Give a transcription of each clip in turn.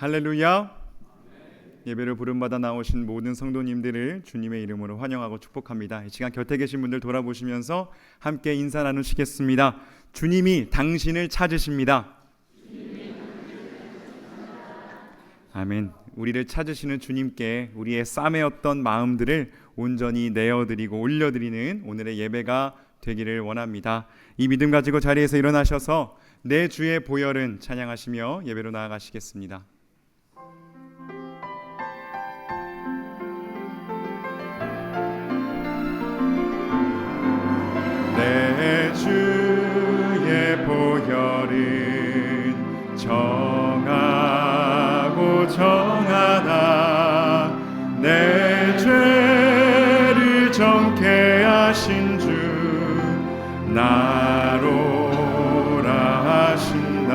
할렐루야. 예배를 부름받아 나오신 모든 성도님들을 주님의 이름으로 환영하고 축복합니다. 이 시간 곁에 계신 분들 돌아보시면서 함께 인사 나누시겠습니다. 주님이 당신을 찾으십니다. 아멘. 우리를 찾으시는 주님께 우리의 싸매었던 마음들을 온전히 내어드리고 올려드리는 오늘의 예배가 되기를 원합니다. 이 믿음 가지고 자리에서 일어나셔서 내 주의 보혈은 찬양하시며 예배로 나아가시겠습니다. 내 주의 보혈은 정하고 정하다. 내 죄를 정케 하신 주 나로라 하신다.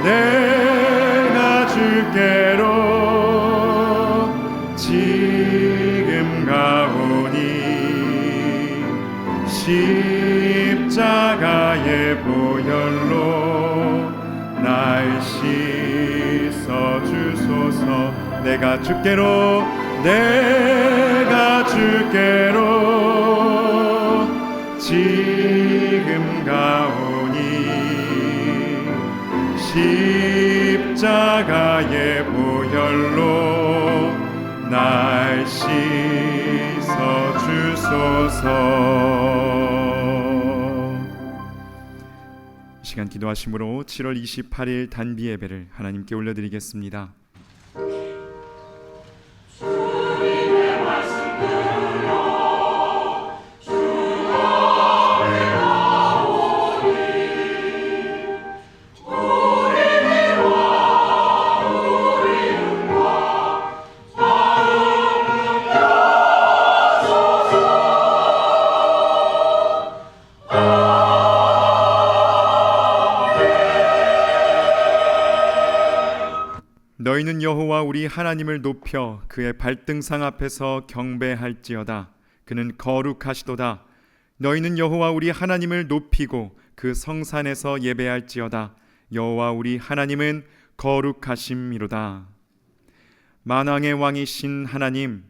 내가 주께로 지금 가오니 십자가의 보혈로 날 씻어 주소서. 내가 주께로 지금 가오니 십자가의 보혈로 날 씻어 주소서. 이 시간 기도하심으로 7월 28일 단비 예배를 하나님께 올려드리겠습니다. 너희는 여호와 우리 하나님을 높여 그의 발등상 앞에서 경배할지어다. 그는 거룩하시도다. 너희는 여호와 우리 하나님을 높이고 그 성산에서 예배할지어다. 여호와 우리 하나님은 거룩하심이로다. 만왕의 왕이신 하나님,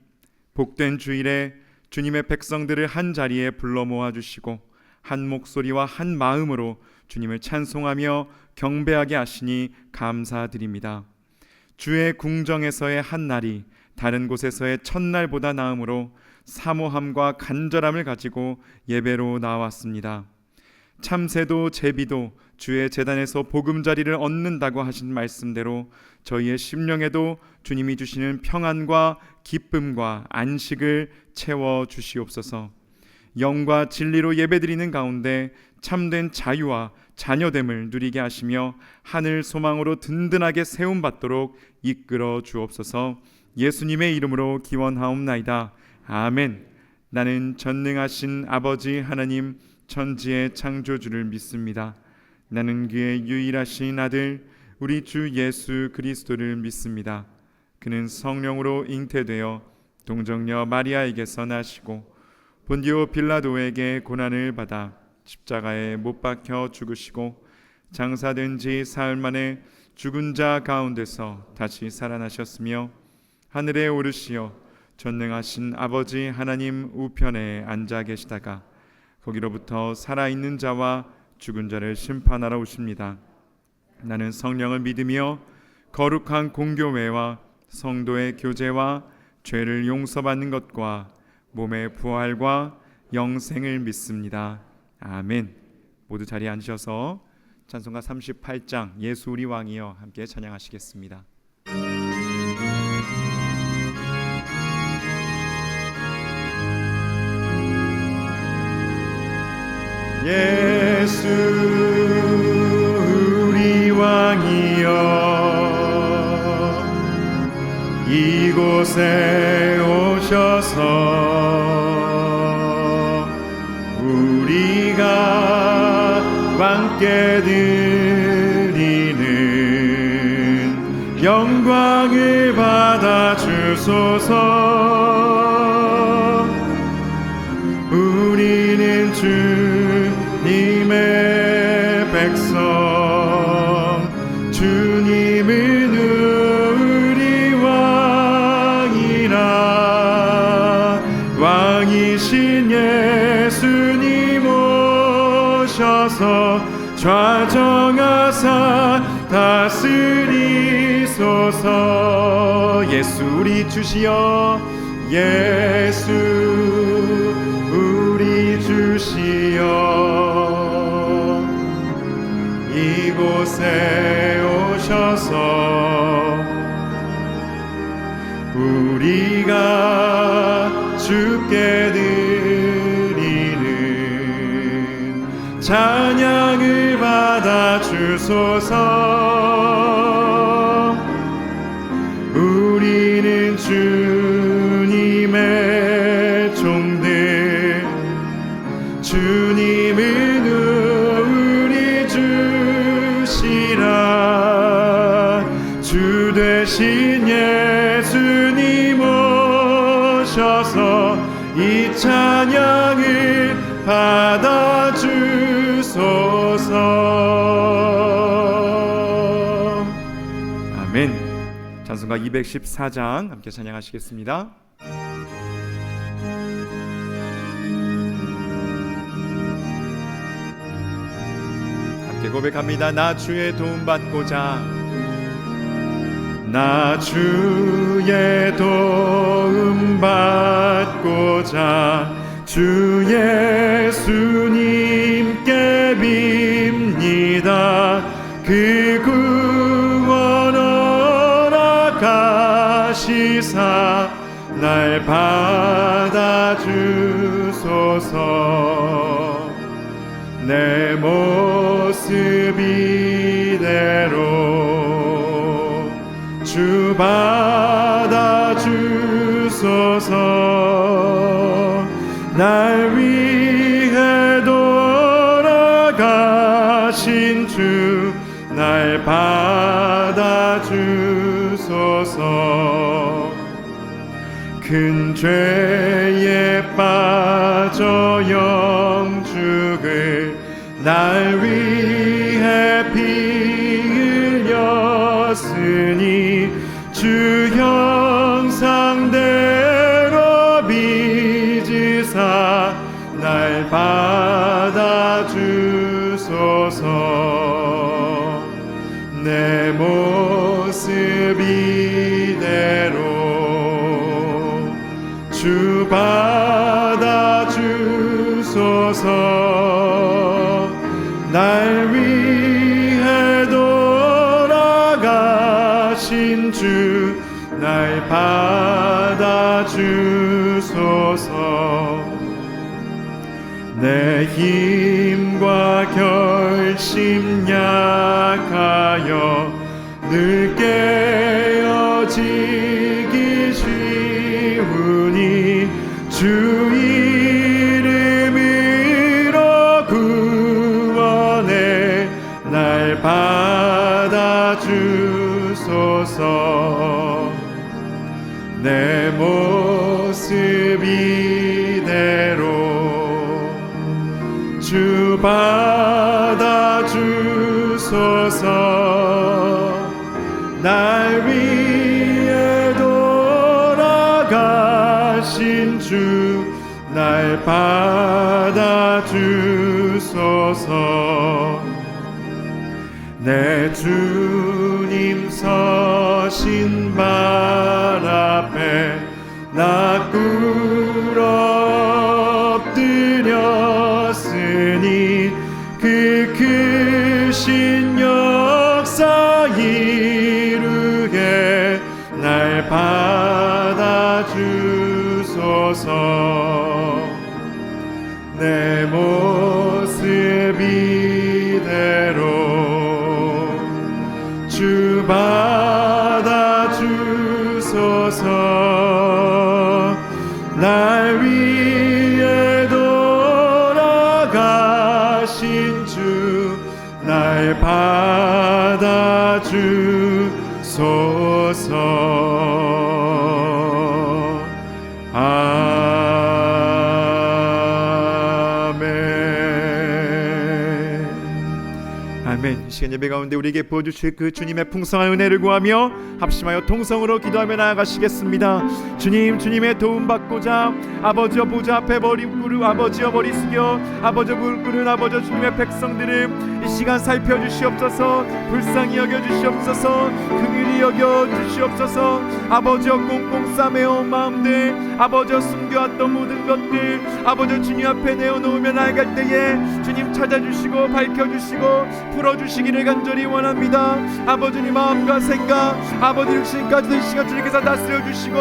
복된 주일에 주님의 백성들을 한 자리에 불러 모아주시고 한 목소리와 한 마음으로 주님을 찬송하며 경배하게 하시니 감사드립니다. 주의 궁정에서의 한 날이 다른 곳에서의 첫날보다 나음으로 사모함과 간절함을 가지고 예배로 나왔습니다. 참새도 제비도 주의 제단에서 보금자리를 얻는다고 하신 말씀대로 저희의 심령에도 주님이 주시는 평안과 기쁨과 안식을 채워 주시옵소서. 영과 진리로 예배드리는 가운데 참된 자유와 자녀됨을 누리게 하시며 하늘 소망으로 든든하게 세움받도록 이끌어 주옵소서. 예수님의 이름으로 기원하옵나이다. 아멘. 나는 전능하신 아버지 하나님 천지의 창조주를 믿습니다. 나는 그의 유일하신 아들 우리 주 예수 그리스도를 믿습니다. 그는 성령으로 잉태되어 동정녀 마리아에게서 나시고 본디오 빌라도에게 고난을 받아 십자가에 못 박혀 죽으시고 장사된 지 사흘 만에 죽은 자 가운데서 다시 살아나셨으며 하늘에 오르시어 전능하신 아버지 하나님 우편에 앉아 계시다가 거기로부터 살아있는 자와 죽은 자를 심판하러 오십니다. 나는 성령을 믿으며 거룩한 공교회와 성도의 교제와 죄를 용서받는 것과 몸의 부활과 영생을 믿습니다. 아멘. 모두 자리에 앉으셔서 찬송가 38장 예수 우리 왕이여 함께 찬양하시겠습니다. 예수 우리 왕이여 이곳에 오셔서 우리가 왕께 드리는 영광을 받아 주소서. 우리는 주님의 백성 주님 주셔서 좌정하사 다스리소서. 예수 우리 주시여, 예수 우리 주시여, 이곳에 오셔서 우리가 주께 드리는 찬양을 받아 주소서. 우리는 주님의 종들, 주님은 우리 주시라. 주 되신 예수님 오셔서 이 찬양을 받아 주소서. 아멘. 찬송가 214장 함께 찬양하시겠습니다. 함께 고백합니다. 나 주의 도움 받고자, 나 주의 도움 받고자 주 예수님께 빕니다. 그 구원 허락하시사 날 받아주소서. 내 모습 이대로 주 받아주소서. 날 위해 돌아가신 주 날 받아주소서. 큰 죄에 빠져 영죽을 날 위해 피 흘렸으니 주 형상대로 빚으사 날 받아주소서. 내 모습 이대로 주 받아주소서. 날 위해 돌아가신 주 날 받아주소서. 내 힘과 결심 약하여 늘 깨어지기 쉬우니 주 이름으로 구원해 날 받아주소서. 내 모습 이대로 주 받아주소서. 날 위해 돌아가신 주 날 받아주소서. 내 주님 서신 발 앞에 나 꿇어 엎드렸으니 그 크신 역사 이루게 날 받아주소서. 내 모습 이대로 주 받아주소서. 날 위해 돌아가신 주 날 받아주소서. 아멘. 아멘. 이 시간 예배 가운데 우리에게 부어주실 그 주님의 풍성한 은혜를 구하며 합심하여 통성으로 기도하며 나아가시겠습니다. 주님, 주님의 도움 받고자 아버지여 보좌 앞에 머리 숙여 아버지여 무릎 꿇은 아버지여 주님의 백성들을 이 시간 살펴주시옵소서. 불쌍히 여겨주시옵소서. 긍휼히 여겨주시옵소서. 아버지여 꽁꽁 싸매온 마음들, 아버지여 숨겨왔던 모든 것들 아버지여 주님 앞에 내어놓으며 나아갈 때에 주님 찾아주시고 밝혀주시고 풀어주시기를 간절히 원합니다. 아버지님 마음과 생각 아버지 육신까지도 이 시간 주님께서 다스려주시고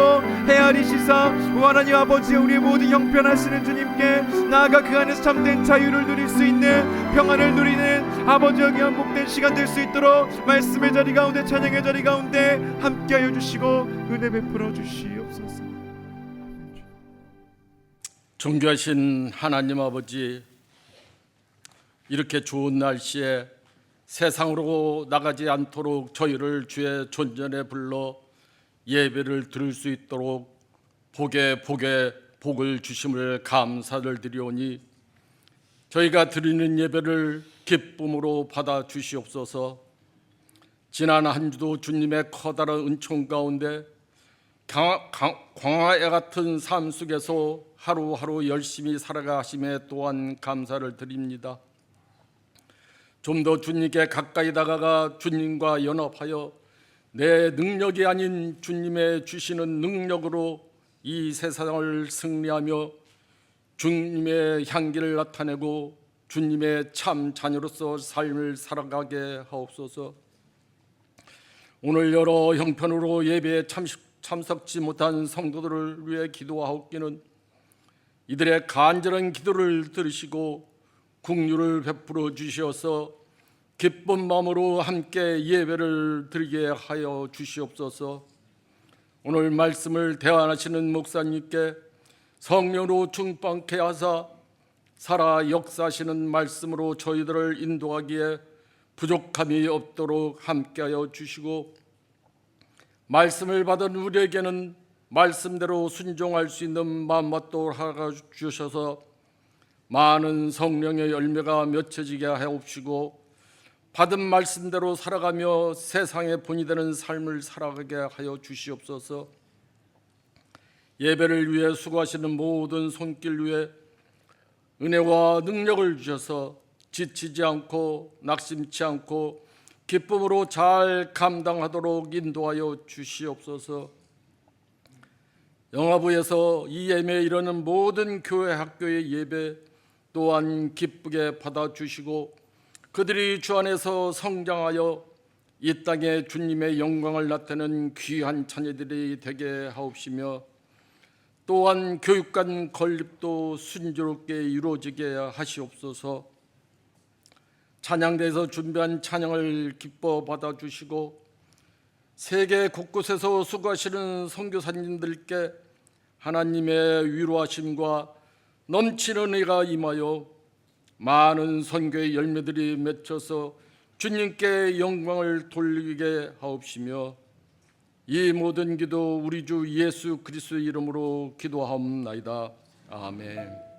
헤아리시사 하나님 아버지 우리의 모든 형편하시는 주님께 나아가 그 안에서 참된 자유를 누릴 수 있는 평안을 누리는 아버지 여기 한복된 시간 될 수 있도록 말씀의 자리 가운데 찬양의 자리 가운데 함께하여 주시고 은혜 베풀어 주시옵소서. 존귀하신 하나님 아버지, 이렇게 좋은 날씨에 세상으로 나가지 않도록 저희를 주의 존전에 불러 예배를 드릴 수 있도록 복에 복을 주심을 감사를 드리오니 저희가 드리는 예배를 기쁨으로 받아 주시옵소서. 지난 한 주도 주님의 커다란 은총 가운데 광야에 같은 삶 속에서 하루하루 열심히 살아가심에 또한 감사를 드립니다. 좀 더 주님께 가까이 다가가 주님과 연합하여 내 능력이 아닌 주님의 주시는 능력으로 이 세상을 승리하며 주님의 향기를 나타내고 주님의 참 자녀로서 삶을 살아가게 하옵소서. 오늘 여러 형편으로 예배에 참석지 못한 성도들을 위해 기도하옵기는 이들의 간절한 기도를 들으시고 긍휼을 베풀어 주시어서 기쁜 마음으로 함께 예배를 드리게 하여 주시옵소서. 오늘 말씀을 대안하시는 목사님께 성령으로 충만케 하사 살아 역사하시는 말씀으로 저희들을 인도하기에 부족함이 없도록 함께하여 주시고 말씀을 받은 우리에게는 말씀대로 순종할 수 있는 마음과 또 하여 주셔서 많은 성령의 열매가 맺혀지게 하옵시고 받은 말씀대로 살아가며 세상의 본이 되는 삶을 살아가게 하여 주시옵소서. 예배를 위해 수고하시는 모든 손길 위에 은혜와 능력을 주셔서 지치지 않고 낙심치 않고 기쁨으로 잘 감당하도록 인도하여 주시옵소서. 영화부에서 이 예배에 이르는 모든 교회 학교의 예배 또한 기쁘게 받아주시고 그들이 주 안에서 성장하여 이 땅에 주님의 영광을 나타내는 귀한 자녀들이 되게 하옵시며 또한 교육관 건립도 순조롭게 이루어지게 하시옵소서. 찬양대에서 준비한 찬양을 기뻐 받아주시고 세계 곳곳에서 수고하시는 선교사님들께 하나님의 위로하심과 넘치는 은혜가 임하여 많은 선교의 열매들이 맺혀서 주님께 영광을 돌리게 하옵시며 이 모든 기도 우리 주 예수 그리스도의 이름으로 기도하옵나이다. 아멘.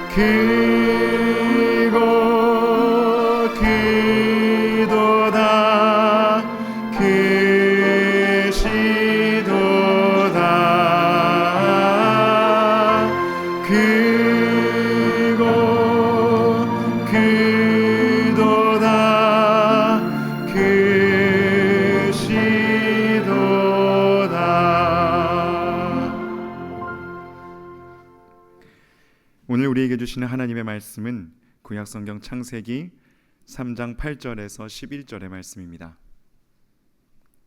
크고 크도다 크시도다 크고 크도다 크시도다. 오늘 우리에게 주시는 하나님의 말씀은 구약성경 창세기 3장 8절에서 11절의 말씀입니다.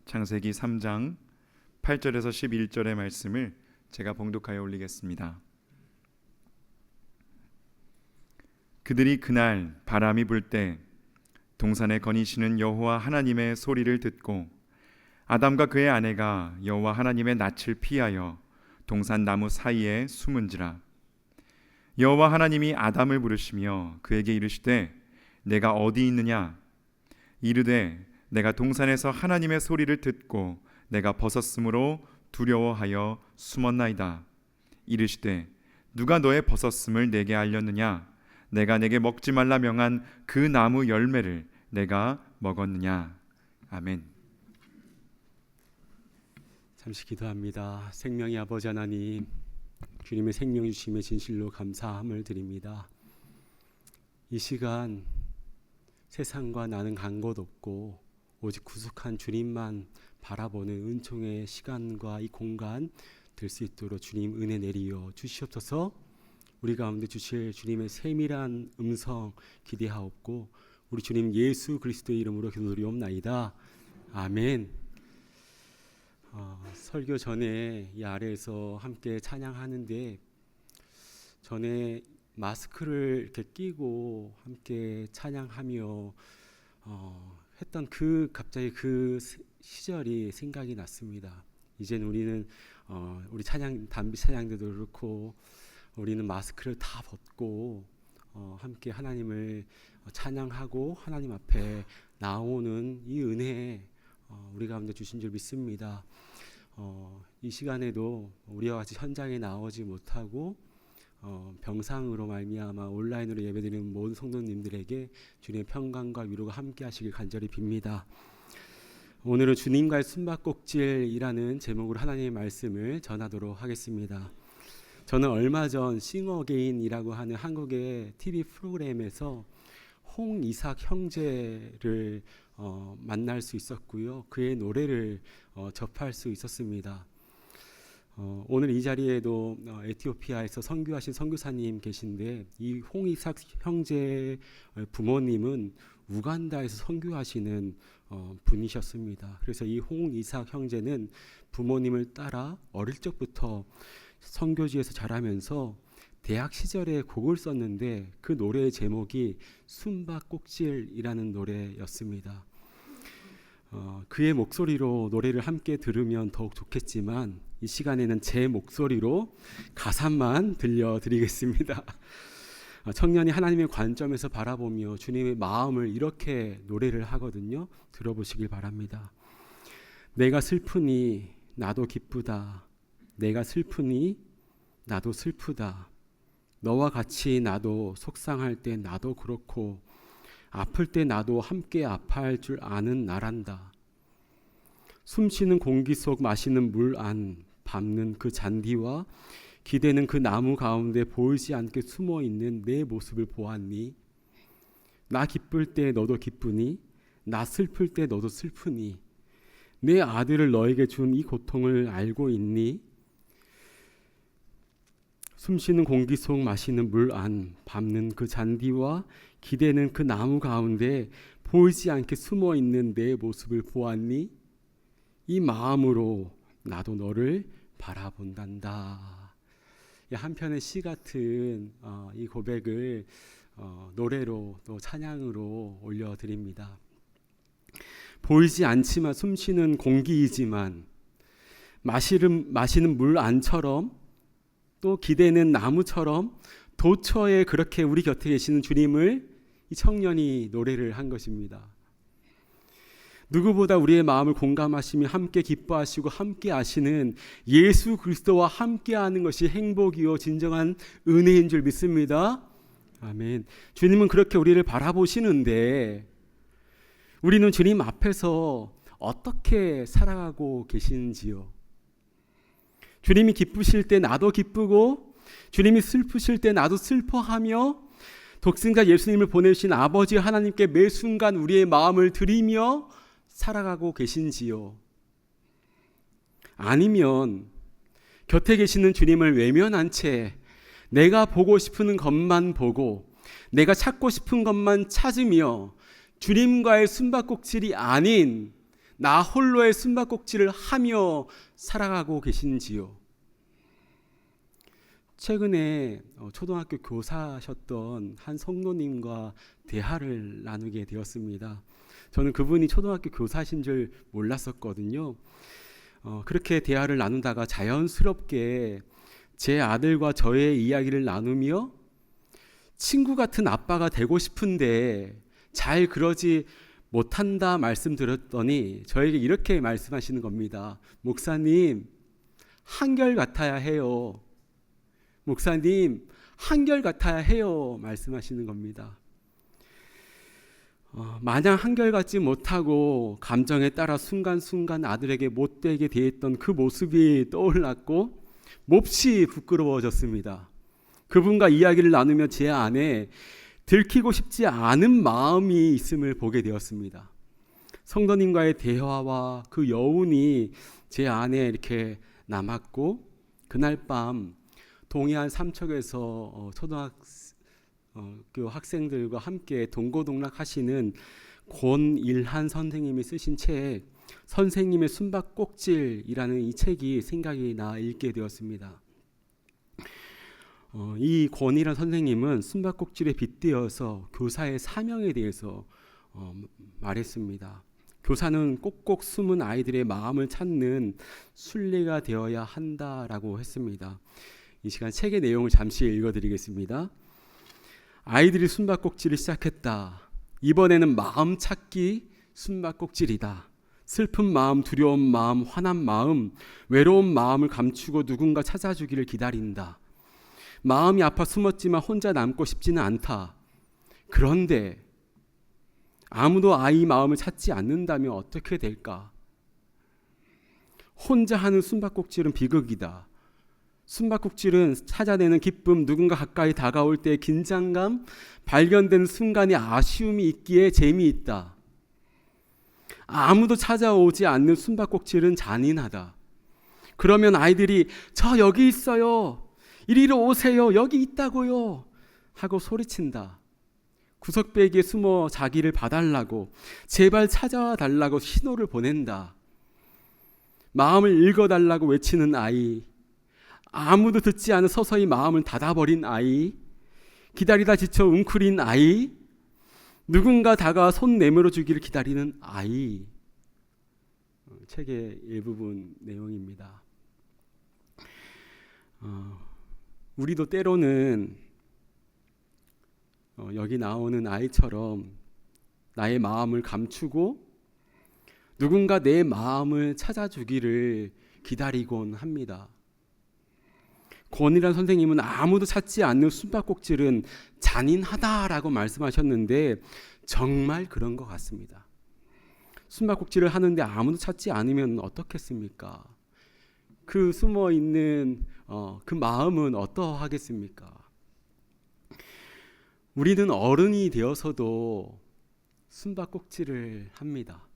창세기 3장 8절에서 11절의 말씀을 제가 봉독하여 올리겠습니다. 그들이 그날 바람이 불 때 동산에 거니시는 여호와 하나님의 소리를 듣고 아담과 그의 아내가 여호와 하나님의 낯을 피하여 동산 나무 사이에 숨은지라. 여호와 하나님이 아담을 부르시며 그에게 이르시되 내가 어디 있느냐? 이르되 내가 동산에서 하나님의 소리를 듣고 내가 벗었으므로 두려워하여 숨었나이다. 이르시되 누가 너의 벗었음을 내게 알렸느냐? 내가 내게 먹지 말라 명한 그 나무 열매를 내가 먹었느냐? 아멘. 잠시 기도합니다. 생명의 아버지 하나님, 주님의 생명 주심에 진실로 감사함을 드립니다. 이 시간 세상과 나는 간 곳 없고 오직 구속한 주님만 바라보는 은총의 시간과 이 공간 될 수 있도록 주님 은혜 내리어 주시옵소서. 우리 가운데 주실 주님의 세밀한 음성 기대하옵고 우리 주님 예수 그리스도의 이름으로 기도드리옵나이다. 아멘. 설교 전에 이 아래에서 함께 찬양하는데 전에 마스크를 이렇게 끼고 함께 찬양하며 했던 갑자기 그 시절이 생각이 났습니다. 이제는 우리는 우리 단비 찬양들도 그렇고 우리는 마스크를 다 벗고 함께 하나님을 찬양하고 하나님 앞에 나오는 이 은혜 우리 가운데 주신 줄 믿습니다. 이 시간에도 우리와 같이 현장에 나오지 못하고 병상으로 말미암아 온라인으로 예배드리는 모든 성도님들에게 주님의 평강과 위로가 함께 하시길 간절히 빕니다. 오늘은 주님과의 숨바꼭질이라는 제목으로 하나님의 말씀을 전하도록 하겠습니다. 저는 얼마 전 싱어게인이라고 하는 한국의 TV 프로그램에서 홍이삭 형제를 만날 수 있었고요. 그의 노래를 접할 수 있었습니다. 오늘 이 자리에도 에티오피아에서 선교하신 선교사님 계신데 이 홍이삭 형제의 부모님은 우간다에서 선교하시는 분이셨습니다. 그래서 이 홍이삭 형제는 부모님을 따라 어릴 적부터 선교지에서 자라면서 대학 시절에 곡을 썼는데 그 노래의 제목이 숨바꼭질이라는 노래였습니다. 그의 목소리로 노래를 함께 들으면 더욱 좋겠지만 이 시간에는 제 목소리로 가사만 들려드리겠습니다. 청년이 하나님의 관점에서 바라보며 주님의 마음을 이렇게 노래를 하거든요. 들어보시길 바랍니다. 내가 슬프니 나도 기쁘다. 내가 슬프니 나도 슬프다. 너와 같이 나도 속상할 때 나도 그렇고 아플 때 나도 함께 아파할 줄 아는 나란다. 숨쉬는 공기 속 마시는 물 안 밟는 그 잔디와 기대는 그 나무 가운데 보이지 않게 숨어있는 내 모습을 보았니? 나 기쁠 때 너도 기쁘니? 나 슬플 때 너도 슬프니? 내 아들을 너에게 준 이 고통을 알고 있니? 숨쉬는 공기 속 마시는 물 안 밟는 그 잔디와 기대는 그 나무 가운데 보이지 않게 숨어있는 내 모습을 보았니? 이 마음으로 나도 너를 바라본단다. 한편의 시 같은 이 고백을 노래로 또 찬양으로 올려드립니다. 보이지 않지만 숨쉬는 공기이지만 마시는 물 안처럼 또 기대는 나무처럼 도처에 그렇게 우리 곁에 계시는 주님을 이 청년이 노래를 한 것입니다. 누구보다 우리의 마음을 공감하시며 함께 기뻐하시고 함께 하시는 예수 그리스도와 함께하는 것이 행복이요 진정한 은혜인 줄 믿습니다. 아멘. 주님은 그렇게 우리를 바라보시는데 우리는 주님 앞에서 어떻게 살아가고 계신지요? 주님이 기쁘실 때 나도 기쁘고 주님이 슬프실 때 나도 슬퍼하며 독생자 예수님을 보내주신 아버지 하나님께 매 순간 우리의 마음을 드리며 살아가고 계신지요? 아니면 곁에 계시는 주님을 외면한 채 내가 보고 싶은 것만 보고 내가 찾고 싶은 것만 찾으며 주님과의 숨바꼭질이 아닌 나 홀로의 숨바꼭질을 하며 살아가고 계신지요? 최근에 초등학교 교사셨던 한 성도님과 대화를 나누게 되었습니다. 저는 그분이 초등학교 교사신 줄 몰랐었거든요. 그렇게 대화를 나누다가 자연스럽게 제 아들과 저의 이야기를 나누며 친구 같은 아빠가 되고 싶은데 잘 그러지 못한다 말씀드렸더니 저에게 이렇게 말씀하시는 겁니다. 목사님, 한결같아야 해요. 목사님, 한결같아야 해요. 말씀하시는 겁니다. 마냥 한결같지 못하고 감정에 따라 순간순간 아들에게 못되게 대했던 그 모습이 떠올랐고 몹시 부끄러워졌습니다. 그분과 이야기를 나누며 제 안에 들키고 싶지 않은 마음이 있음을 보게 되었습니다. 성도님과의 대화와 그 여운이 제 안에 이렇게 남았고 그날 밤 동해안 삼척에서 초등학교 학생들과 함께 동고동락 하시는 권일한 선생님이 쓰신 책 선생님의 숨바꼭질이라는 이 책이 생각이 나 읽게 되었습니다. 이 권일한 선생님은 숨바꼭질에 빗대어서 교사의 사명에 대해서 말했습니다. 교사는 꼭꼭 숨은 아이들의 마음을 찾는 순례가 되어야 한다라고 했습니다. 이 시간 책의 내용을 잠시 읽어드리겠습니다. 아이들이 숨바꼭질을 시작했다. 이번에는 마음 찾기 숨바꼭질이다. 슬픈 마음, 두려운 마음, 화난 마음, 외로운 마음을 감추고 누군가 찾아주기를 기다린다. 마음이 아파 숨었지만 혼자 남고 싶지는 않다. 그런데 아무도 아이 마음을 찾지 않는다면 어떻게 될까? 혼자 하는 숨바꼭질은 비극이다. 숨바꼭질은 찾아내는 기쁨, 누군가 가까이 다가올 때의 긴장감, 발견된 순간의 아쉬움이 있기에 재미있다. 아무도 찾아오지 않는 숨바꼭질은 잔인하다. 그러면 아이들이 저 여기 있어요. 이리로 오세요. 여기 있다고요. 하고 소리친다. 구석배기에 숨어 자기를 봐달라고 제발 찾아와 달라고 신호를 보낸다. 마음을 읽어달라고 외치는 아이, 아무도 듣지 않은 서서히 마음을 닫아버린 아이, 기다리다 지쳐 웅크린 아이, 누군가 다가와 손 내밀어 주기를 기다리는 아이. 책의 일부분 내용입니다. 우리도 때로는 여기 나오는 아이처럼 나의 마음을 감추고 누군가 내 마음을 찾아주기를 기다리곤 합니다. 권이란 선생님은 아무도 찾지 않는 숨바꼭질은 잔인하다라고 말씀하셨는데 정말 그런 것 같습니다. 숨바꼭질을 하는데 아무도 찾지 않으면 어떻겠습니까? 그 숨어 있는 그 마음은 어떠하겠습니까? 우리는 어른이 되어서도 숨바꼭질을 합니다.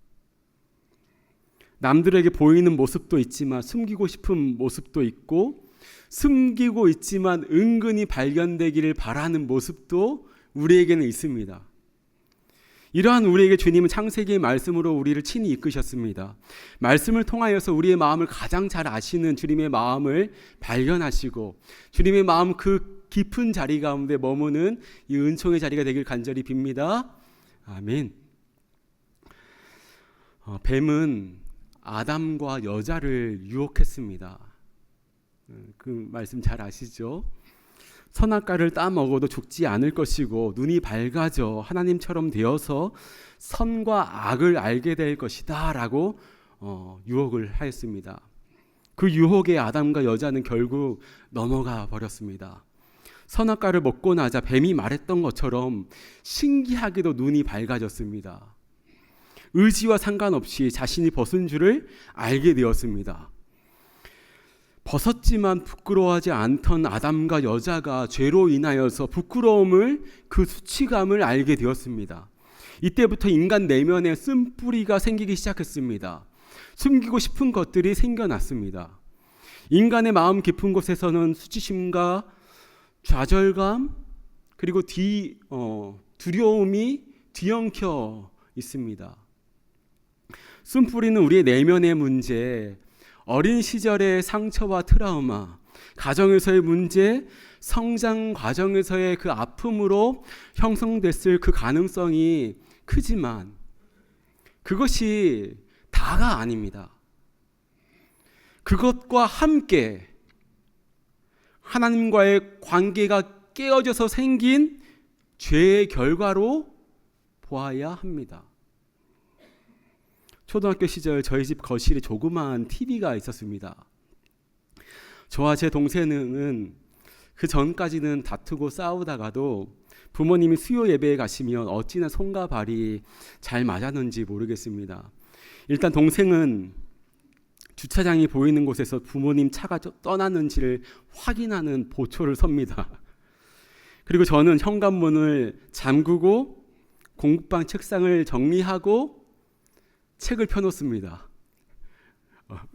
남들에게 보이는 모습도 있지만 숨기고 싶은 모습도 있고 숨기고 있지만 은근히 발견되기를 바라는 모습도 우리에게는 있습니다. 이러한 우리에게 주님은 창세기의 말씀으로 우리를 친히 이끄셨습니다. 말씀을 통하여서 우리의 마음을 가장 잘 아시는 주님의 마음을 발견하시고 주님의 마음 그 깊은 자리 가운데 머무는 이 은총의 자리가 되길 간절히 빕니다. 아멘. 뱀은 아담과 여자를 유혹했습니다. 그 말씀 잘 아시죠? 선악과를 따먹어도 죽지 않을 것이고 눈이 밝아져 하나님처럼 되어서 선과 악을 알게 될 것이다 라고 유혹을 하였습니다. 그 유혹에 아담과 여자는 결국 넘어가 버렸습니다. 선악과를 먹고 나자 뱀이 말했던 것처럼 신기하게도 눈이 밝아졌습니다. 의지와 상관없이 자신이 벗은 줄을 알게 되었습니다. 벗었지만 부끄러워하지 않던 아담과 여자가 죄로 인하여서 부끄러움을, 그 수치감을 알게 되었습니다. 이때부터 인간 내면에 쓴뿌리가 생기기 시작했습니다. 숨기고 싶은 것들이 생겨났습니다. 인간의 마음 깊은 곳에서는 수치심과 좌절감, 그리고 두려움이 뒤엉켜 있습니다. 쓴뿌리는 우리의 내면의 문제, 어린 시절의 상처와 트라우마, 가정에서의 문제, 성장 과정에서의 그 아픔으로 형성됐을 그 가능성이 크지만 그것이 다가 아닙니다. 그것과 함께 하나님과의 관계가 깨어져서 생긴 죄의 결과로 보아야 합니다. 초등학교 시절 저희 집 거실에 조그마한 TV가 있었습니다. 저와 제 동생은 그 전까지는 다투고 싸우다가도 부모님이 수요 예배에 가시면 어찌나 손과 발이 잘 맞았는지 모르겠습니다. 일단 동생은 주차장이 보이는 곳에서 부모님 차가 떠났는지를 확인하는 보초를 섭니다. 그리고 저는 현관문을 잠그고 공부방 책상을 정리하고 책을 펴놓습니다.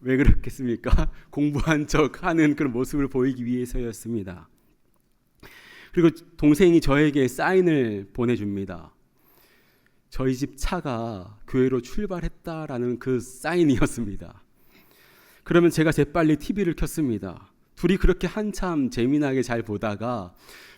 왜 그렇겠습니까? 공부한 척 하는 그런 모습을 보이기 위해서였습니다. 그리고 동생이 저에게 사인을 보내줍니다. 저희 집 차가 교회로 출발했다라는 그 사인이었습니다. 그러면 제가 재빨리 TV를 켰습니다. 둘이 그렇게 한참 재미나게 잘 보다가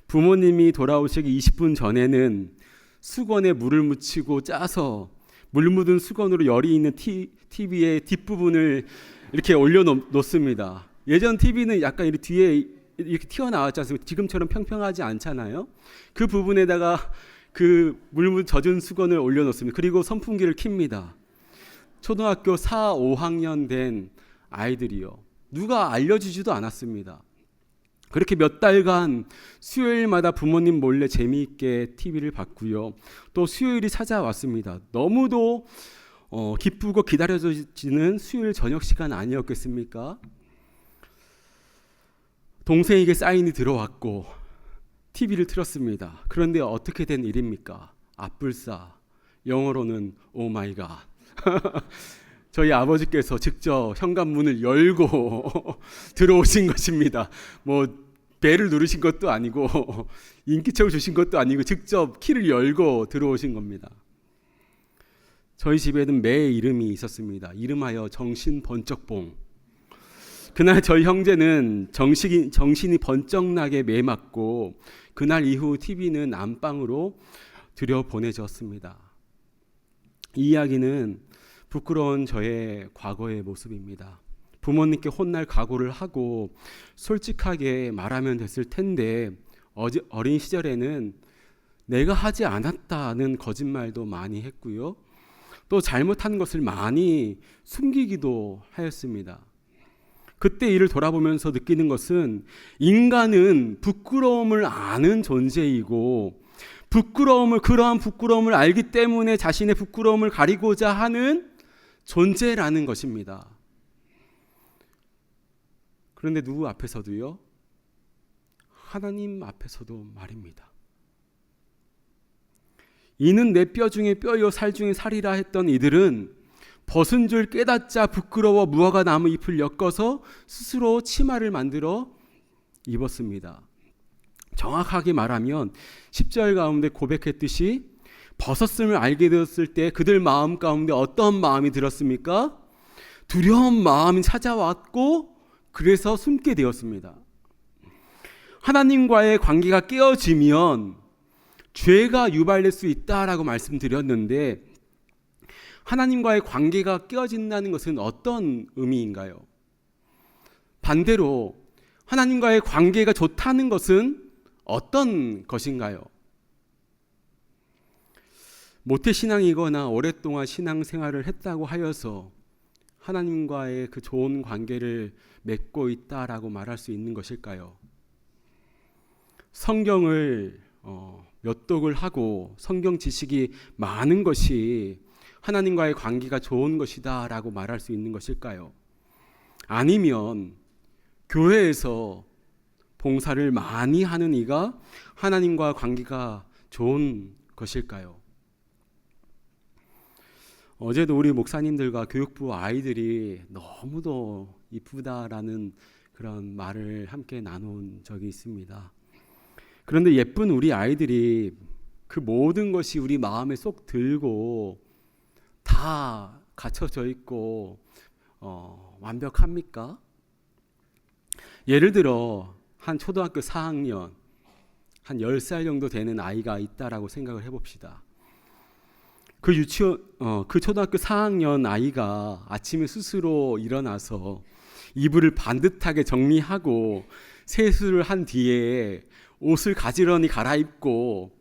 부모님이 돌아오시기 20분 전에는 수건에 물을 묻히고 짜서 물 묻은 수건으로 열이 있는 TV의 뒷부분을 이렇게 올려놓습니다. 예전 TV는 약간 이렇게 뒤에 이렇게 튀어나왔지 않습니까? 지금처럼 평평하지 않잖아요. 그 부분에다가 그 물 젖은 수건을 올려놓습니다. 그리고 선풍기를 켭니다. 초등학교 4, 5학년 된 아이들이요. 누가 알려주지도 않았습니다. 그렇게 몇 달간 수요일마다 부모님 몰래 재미있게 TV를 봤고요. 또 수요일이 찾아왔습니다. 너무도 기쁘고 기다려지는 수요일 저녁 시간 아니었겠습니까? 동생에게 사인이 들어왔고 TV를 틀었습니다. 그런데 어떻게 된 일입니까? 앞불싸, 영어로는 오 마이 갓. 저희 아버지께서 직접 현관문을 열고 들어오신 것입니다. 뭐 배를 누르신 것도 아니고 인기척을 주신 것도 아니고 직접 키를 열고 들어오신 겁니다. 저희 집에는 매의 이름이 있었습니다. 이름하여 정신번쩍봉. 그날 저희 형제는 정신이 번쩍 나게 매 맞고 그날 이후 TV는 안방으로 들여보내졌습니다. 이 이야기는 부끄러운 저의 과거의 모습입니다. 부모님께 혼날 각오를 하고 솔직하게 말하면 됐을 텐데 어린 시절에는 내가 하지 않았다는 거짓말도 많이 했고요. 또 잘못한 것을 많이 숨기기도 하였습니다. 그때 이를 돌아보면서 느끼는 것은 인간은 부끄러움을 아는 존재이고 그러한 부끄러움을 알기 때문에 자신의 부끄러움을 가리고자 하는 존재라는 것입니다. 그런데 누구 앞에서도요? 하나님 앞에서도 말입니다. 이는 내 뼈 중에 뼈요 살 중에 살이라 했던 이들은 벗은 줄 깨닫자 부끄러워 무화과 나무 잎을 엮어서 스스로 치마를 만들어 입었습니다. 정확하게 말하면 10절 가운데 고백했듯이 벗었음을 알게 되었을 때 그들 마음 가운데 어떤 마음이 들었습니까? 두려운 마음이 찾아왔고 그래서 숨게 되었습니다. 하나님과의 관계가 깨어지면 죄가 유발될 수 있다라고 말씀드렸는데 하나님과의 관계가 깨어진다는 것은 어떤 의미인가요? 반대로 하나님과의 관계가 좋다는 것은 어떤 것인가요? 모태신앙이거나 오랫동안 신앙생활을 했다고 하여서 하나님과의 그 좋은 관계를 맺고 있다라고 말할 수 있는 것일까요? 성경을 몇 독을 하고 성경 지식이 많은 것이 하나님과의 관계가 좋은 것이다 라고 말할 수 있는 것일까요? 아니면 교회에서 봉사를 많이 하는 이가 하나님과 관계가 좋은 것일까요? 어제도 우리 목사님들과 교육부 아이들이 너무도 이쁘다라는 그런 말을 함께 나눈 적이 있습니다. 그런데 예쁜 우리 아이들이 그 모든 것이 우리 마음에 쏙 들고 다 갖춰져 있고 완벽합니까? 예를 들어 한 초등학교 4학년 한 10살 정도 되는 아이가 있다라고 생각을 해봅시다. 그 초등학교 4학년 아이가 아침에 스스로 일어나서 이불을 반듯하게 정리하고 세수를 한 뒤에 옷을 가지런히 갈아입고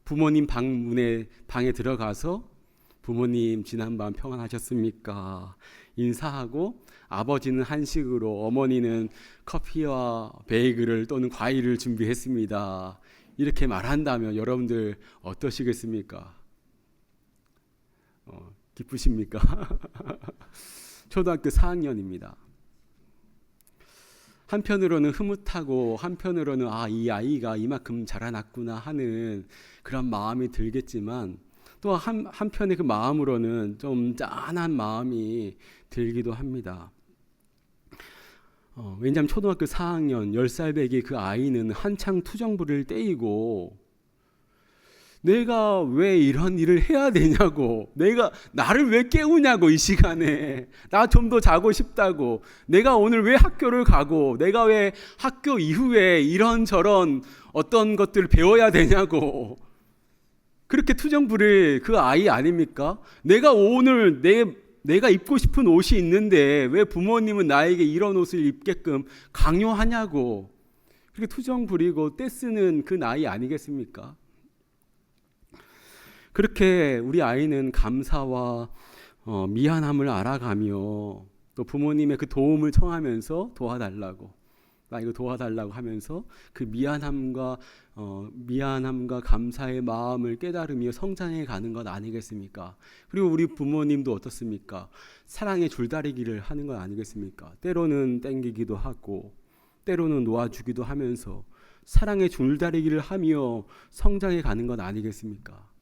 부모님 방에 들어가서 부모님 지난밤 평안하셨습니까? 인사하고 아버지는 한식으로 어머니는 커피와 베이글을 또는 과일을 준비했습니다. 이렇게 말한다면 여러분들 어떠시겠습니까? 기쁘십니까? 초등학교 4학년입니다. 한편으로는 흐뭇하고 한편으로는 이 아이가 이만큼 자라났구나 하는 그런 마음이 들겠지만 또 한편의 그 마음으로는 좀 짠한 마음이 들기도 합니다. 왜냐하면 초등학교 4학년 10살 배기 그 아이는 한창 투정부를 떼이고 내가 왜 이런 일을 해야 되냐고, 나를 왜 깨우냐고, 이 시간에 나 좀 더 자고 싶다고, 내가 오늘 왜 학교를 가고, 내가 왜 학교 이후에 이런저런 어떤 것들을 배워야 되냐고, 그렇게 투정부를 그 아이 아닙니까? 내가 오늘 내가 입고 싶은 옷이 있는데 왜 부모님은 나에게 이런 옷을 입게끔 강요하냐고, 그렇게 투정 부리고 떼쓰는 그 나이 아니겠습니까? 그렇게 우리 아이는 감사와 미안함을 알아가며 또 부모님의 그 도움을 청하면서 도와달라고, 나 이거 도와달라고 하면서 그 미안함과 감사의 마음을 깨달으며 성장해 가는 것 아니겠습니까? 그리고 우리 부모님도 어떻습니까? 사랑의 줄다리기를 하는 것 아니겠습니까? 때로는 땡기기도 하고 때로는 놓아주기도 하면서 사랑의 줄다리기를 하며 성장해 가는 것 아니겠습니까?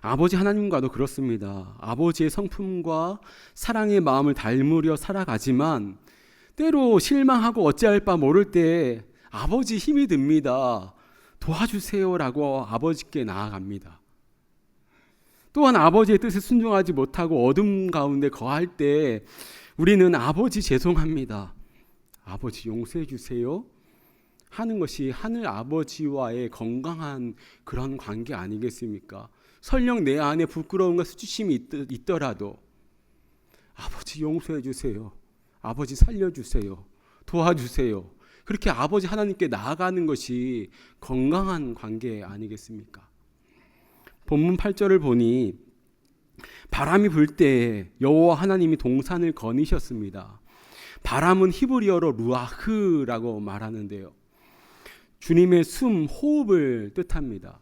아버지 하나님과도 그렇습니다. 아버지의 성품과 사랑의 마음을 닮으려 살아가지만 때로 실망하고 어찌할 바 모를 때 아버지 힘이 듭니다. 도와주세요라고 아버지께 나아갑니다. 또한 아버지의 뜻에 순종하지 못하고 어둠 가운데 거할 때 우리는 아버지 죄송합니다, 아버지 용서해 주세요 하는 것이 하늘 아버지와의 건강한 그런 관계 아니겠습니까? 설령 내 안에 부끄러움과 수치심이 있더라도 아버지 용서해 주세요, 아버지 살려주세요, 도와주세요, 그렇게 아버지 하나님께 나아가는 것이 건강한 관계 아니겠습니까? 본문 8절을 보니 바람이 불 때 여호와 하나님이 동산을 거니셨습니다. 바람은 히브리어로 루아흐라고 말하는데요, 주님의 숨, 호흡을 뜻합니다.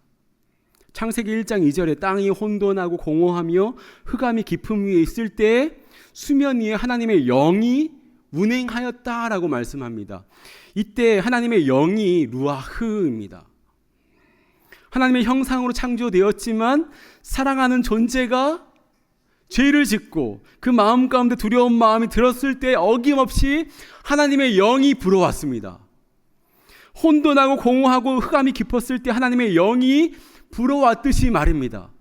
창세기 1장 2절에 땅이 혼돈하고 공허하며 흑암이 깊음 위에 있을 때 수면 위에 하나님의 영이 운행하였다라고 말씀합니다. 이때 하나님의 영이 루아흐입니다. 하나님의 형상으로 창조되었지만 사랑하는 존재가 죄를 짓고 그 마음 가운데 두려운 마음이 들었을 때 어김없이 하나님의 영이 불어왔습니다. 혼돈하고 공허하고 흑암이 깊었을 때 하나님의 영이 불어왔듯이 말입니다.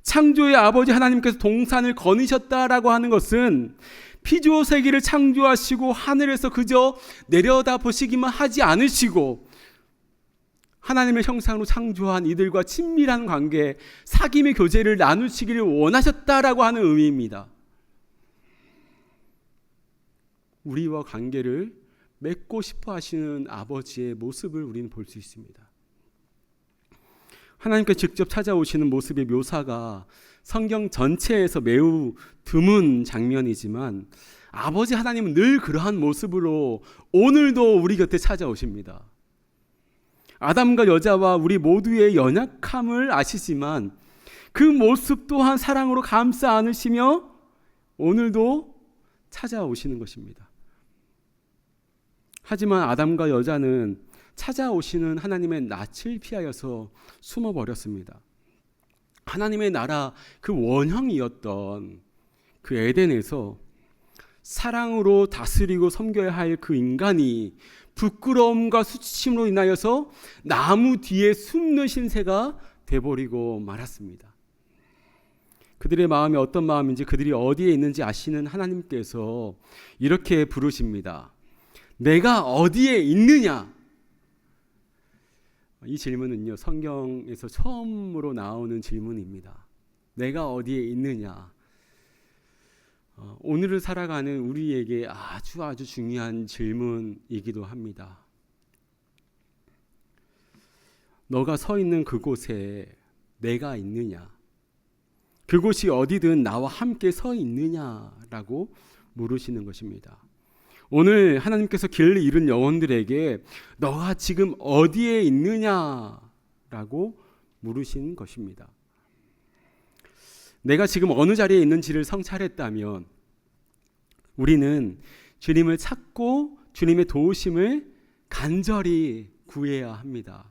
창조의 아버지 하나님께서 동산을 거니셨다라고 하는 것은 피조 세계를 창조하시고 하늘에서 그저 내려다 보시기만 하지 않으시고 하나님의 형상으로 창조한 이들과 친밀한 관계, 사귐의 교제를 나누시기를 원하셨다라고 하는 의미입니다. 우리와 관계를 맺고 싶어 하시는 아버지의 모습을 우리는 볼 수 있습니다. 하나님께 직접 찾아오시는 모습의 묘사가 성경 전체에서 매우 드문 장면이지만 아버지 하나님은 늘 그러한 모습으로 오늘도 우리 곁에 찾아오십니다. 아담과 여자와 우리 모두의 연약함을 아시지만 그 모습 또한 사랑으로 감싸 안으시며 오늘도 찾아오시는 것입니다. 하지만 아담과 여자는 찾아오시는 하나님의 낯을 피하여서 숨어버렸습니다. 하나님의 나라 그 원형이었던 그 에덴에서 사랑으로 다스리고 섬겨야 할 그 인간이 부끄러움과 수치심으로 인하여서 나무 뒤에 숨는 신세가 돼버리고 말았습니다. 그들의 마음이 어떤 마음인지 그들이 어디에 있는지 아시는 하나님께서 이렇게 부르십니다. 내가 어디에 있느냐? 이 질문은요, 성경에서 처음으로 나오는 질문입니다. 내가 어디에 있느냐? 오늘을 살아가는 우리에게 아주 중요한 질문이기도 합니다. 너가 서 있는 그곳에 내가 있느냐? 그곳이 어디든 나와 함께 서 있느냐라고 물으시는 것입니다. 오늘 하나님께서 길을 잃은 영혼들에게 너가 지금 어디에 있느냐라고 물으시는 것입니다. 내가 지금 어느 자리에 있는지를 성찰했다면 우리는 주님을 찾고 주님의 도우심을 간절히 구해야 합니다.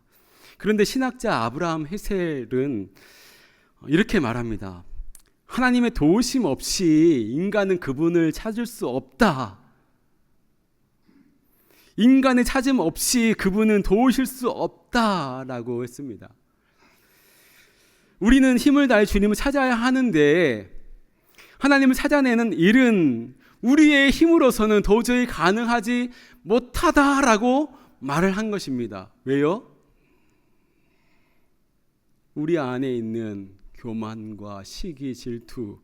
그런데 신학자 아브라함 헤셀은 이렇게 말합니다. 하나님의 도우심 없이 인간은 그분을 찾을 수 없다. 인간의 찾음 없이 그분은 도우실 수 없다라고 했습니다. 우리는 힘을 다해 주님을 찾아야 하는데 하나님을 찾아내는 일은 우리의 힘으로서는 도저히 가능하지 못하다라고 말을 한 것입니다. 왜요? 우리 안에 있는 교만과 시기, 질투,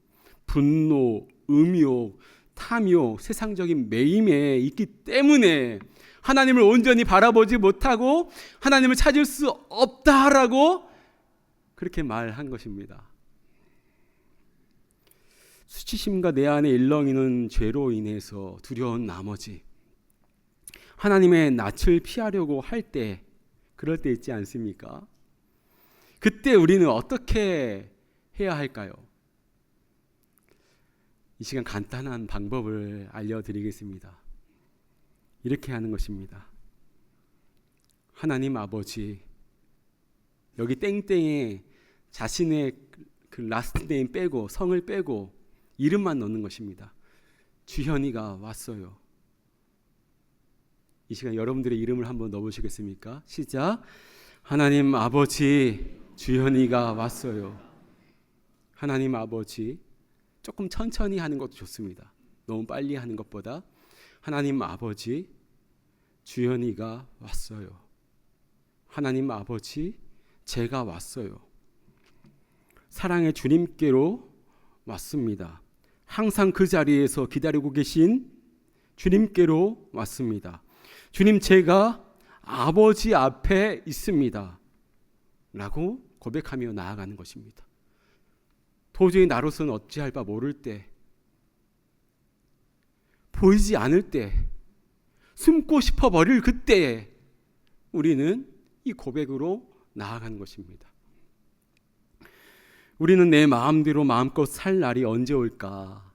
분노, 음욕, 탐욕, 세상적인 매임에 있기 때문에 하나님을 온전히 바라보지 못하고 하나님을 찾을 수 없다라고 그렇게 말한 것입니다. 수치심과 내 안에 일렁이는 죄로 인해서 두려운 나머지 하나님의 낯을 피하려고 할 때, 그럴 때 있지 않습니까? 그때 우리는 어떻게 해야 할까요? 이 시간 간단한 방법을 알려드리겠습니다. 이렇게 하는 것입니다. 하나님 아버지, 여기 땡땡에 자신의 그 라스트 네임 빼고 성을 빼고 이름만 넣는 것입니다. 주현이가 왔어요. 이 시간 여러분들의 이름을 한번 넣어보시겠습니까? 시작. 하나님 아버지, 주현이가 왔어요. 하나님 아버지, 조금 천천히 하는 것도 좋습니다. 너무 빨리 하는 것보다. 하나님 아버지, 주현이가 왔어요. 하나님 아버지, 제가 왔어요. 사랑의 주님께로 왔습니다. 항상 그 자리에서 기다리고 계신 주님께로 왔습니다. 주님, 제가 아버지 앞에 있습니다. 라고 고백하며 나아가는 것입니다. 도저히 나로서는 어찌할 바 모를 때, 보이지 않을 때, 숨고 싶어 버릴 그때에 우리는 이 고백으로 나아가는 것입니다. 우리는 내 마음대로 마음껏 살 날이 언제 올까